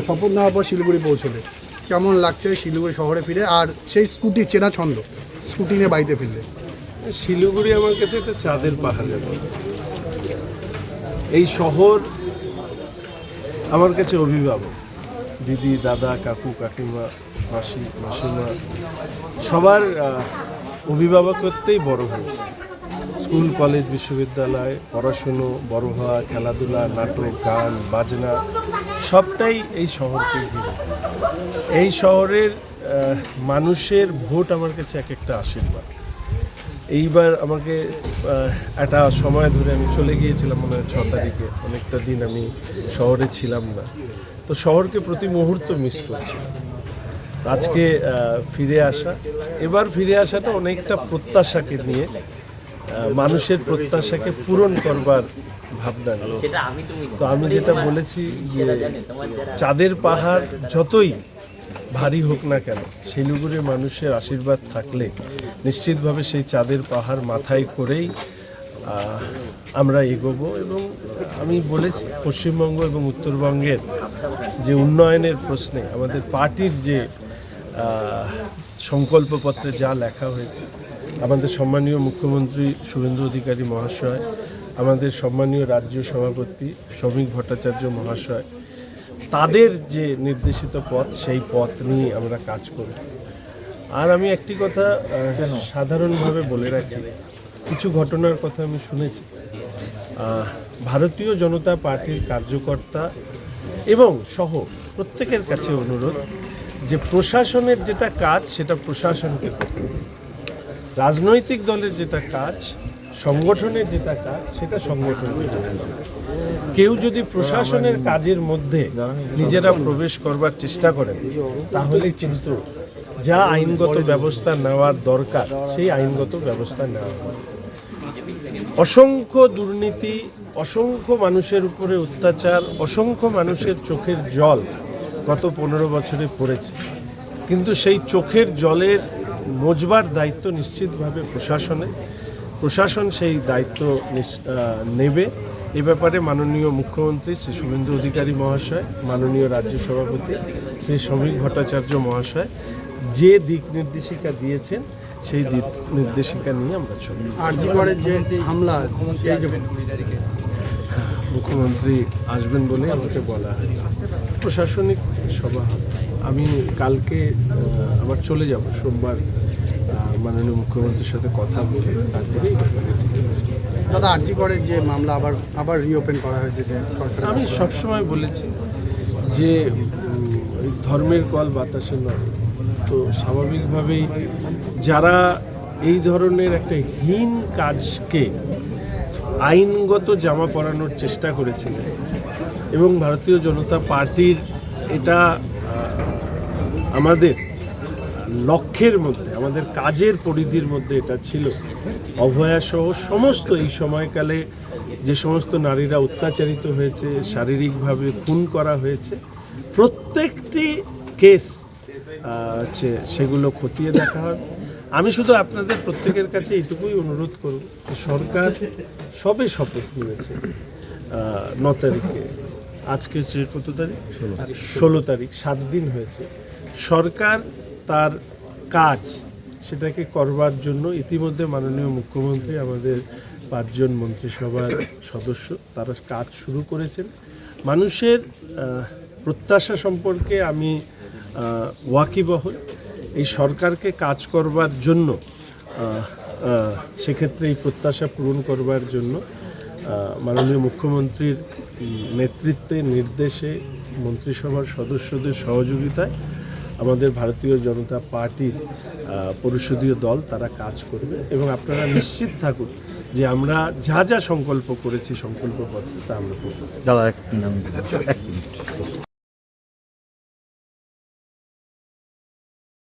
শপথ নেওয়ার পর শিলিগুড়ি পৌঁছলে কেমন লাগছে শিলিগুড়ি শহরে ফিরে, আর সেই স্কুটি চেনা ছন্দ স্কুটি নিয়ে বাড়িতে ফিরলে? শিলিগুড়ি আমার কাছে একটা চাঁদের পাহাড়ের মতো। এই শহর আমার কাছে অভিভাবক। দিদি, দাদা, কাকু, কাকিমা, মাসি, মাসিমা সবার অভিভাবকত্বেই বড় হয়েছে। স্কুল, কলেজ, বিশ্ববিদ্যালয়, পড়াশুনো, বড় হওয়া, খেলাধুলা, নাটক, গান, বাজনা সবটাই এই শহরকে ঘিরে। এই শহরের মানুষের ভোট আমার কাছে এক একটা আশীর্বাদ। এইবার আমাকে একটা সময় ধরে আমি চলে গিয়েছিলাম, মনে হয় 6 তারিখে, অনেকটা দিন আমি শহরে ছিলাম না। তো শহরকে প্রতি মুহূর্ত মিস করছি। আজকে ফিরে আসা, এবার ফিরে আসাটা অনেকটা প্রত্যাশাকে নিয়ে, মানুষের প্রত্যাশাকে পূরণ করবার ভাবনা নিয়ে। তো আমি যেটা বলেছি যে চাঁদের পাহাড় যতই ভারী হোক না কেন, শিলিগুড়ির মানুষের আশীর্বাদ থাকলে নিশ্চিতভাবে সেই চাঁদের পাহাড় মাথায় করেই আমরা এগোবো। এবং আমি বলেছি পশ্চিমবঙ্গ এবং উত্তরবঙ্গের যে উন্নয়নের প্রশ্নে আমাদের পার্টির যে সংকল্পপত্রে যা লেখা হয়েছে, আমাদের সম্মানীয় মুখ্যমন্ত্রী শুভেন্দু অধিকারী মহাশয়, আমাদের সম্মানীয় রাজ্য সভাপতি শ্রমিক ভট্টাচার্য মহাশয়, তাদের যে নির্দেশিত পথ, সেই পথ নিয়ে আমরা কাজ করব। আর আমি একটি কথা সাধারণভাবে বলে রাখি, কিছু ঘটনার কথা আমি শুনেছি। ভারতীয় জনতা পার্টির কার্যকর্তা এবং সহ প্রত্যেকের কাছে অনুরোধ যে প্রশাসনের যেটা কাজ সেটা প্রশাসনকে করতে হবে, রাজনৈতিক দলের যেটা কাজ, সংগঠনের যেটা কাজ সেটা সংগঠনকে করতে হবে। কেউ যদি প্রশাসনের কাজের মধ্যে নিজেরা প্রবেশ করবার চেষ্টা করেন, তাহলে কিন্তু যা আইনগত ব্যবস্থা নেওয়ার দরকার সেই আইনগত ব্যবস্থা নেওয়া হবে। অসংখ্য দুর্নীতি, অসংখ্য মানুষের উপরে অত্যাচার, অসংখ্য মানুষের চোখের জল গত 15 বছরে পড়েছে, কিন্তু সেই চোখের জলের মোজবার দায়িত্ব নিশ্চিতভাবে প্রশাসন সেই দায়িত্ব নেবে। এ ব্যাপারে মাননীয় মুখ্যমন্ত্রী শ্রী শুভেন্দু অধিকারী মহাশয়, মাননীয় রাজ্য সভাপতি শ্রী শ্রমিক ভট্টাচার্য মহাশয় যে দিক নির্দেশিকা দিয়েছেন, সেই দিক নির্দেশিকা নিয়ে আমরা চলি। আরজিকরের যে হামলা, মুখ্যমন্ত্রী আসবেন বলে আমাকে বলা হয়েছে। প্রশাসনিক সভা হবে। আমি কালকে আবার চলে যাব, সোমবার মাননীয় মুখ্যমন্ত্রীর সাথে কথা বলে তারপরে দাদা আরজিকরের যে মামলা আবার রিওপেন করা হয়েছে, যে আমি সবসময় বলেছি যে ধর্মের কল বাতাসে নয়। তো স্বাভাবিকভাবেই যারা এই ধরনের একটা হীন কাজকে আইনগত জামা পরানোর চেষ্টা করেছিলেন, এবং ভারতীয় জনতা পার্টির এটা আমাদের লক্ষ্যের মধ্যে, আমাদের কাজের পরিধির মধ্যে এটা ছিল। অভয়া সহ সমস্ত এই সময়কালে যে সমস্ত নারীরা অত্যাচারিত হয়েছে, শারীরিকভাবে খুন করা হয়েছে, প্রত্যেকটি কেস সেগুলো খতিয়ে দেখা হবে। আমি শুধু আপনাদের প্রত্যেকের কাছে এইটুকুই অনুরোধ করব, সরকার সবে শপথ নিয়েছে 9 তারিখে, আজকে হচ্ছে কত তারিখ, 16 তারিখ, 7 দিন হয়েছে। সরকার তার কাজ সেটাকে করবার জন্য ইতিমধ্যে মাননীয় মুখ্যমন্ত্রী, আমাদের 5 জন মন্ত্রিসভার সদস্য, তারা কাজ শুরু করেছেন। মানুষের প্রত্যাশা সম্পর্কে আমি ওয়াকিবহল। এই সরকারকে কাজ করবার জন্য, সেক্ষেত্রে এই প্রত্যাশা পূরণ করবার জন্য মাননীয় মুখ্যমন্ত্রীর নেতৃত্বে, নির্দেশে, মন্ত্রিসভার সদস্যদের সহযোগিতায় আমাদের ভারতীয় জনতা পার্টির পরিষদীয় দল তারা কাজ করবে। এবং আপনারা নিশ্চিত থাকুন যে আমরা যা যা সংকল্প করেছি, সংকল্পপত্র তা আমরা করব। দাদা এক মিনিট।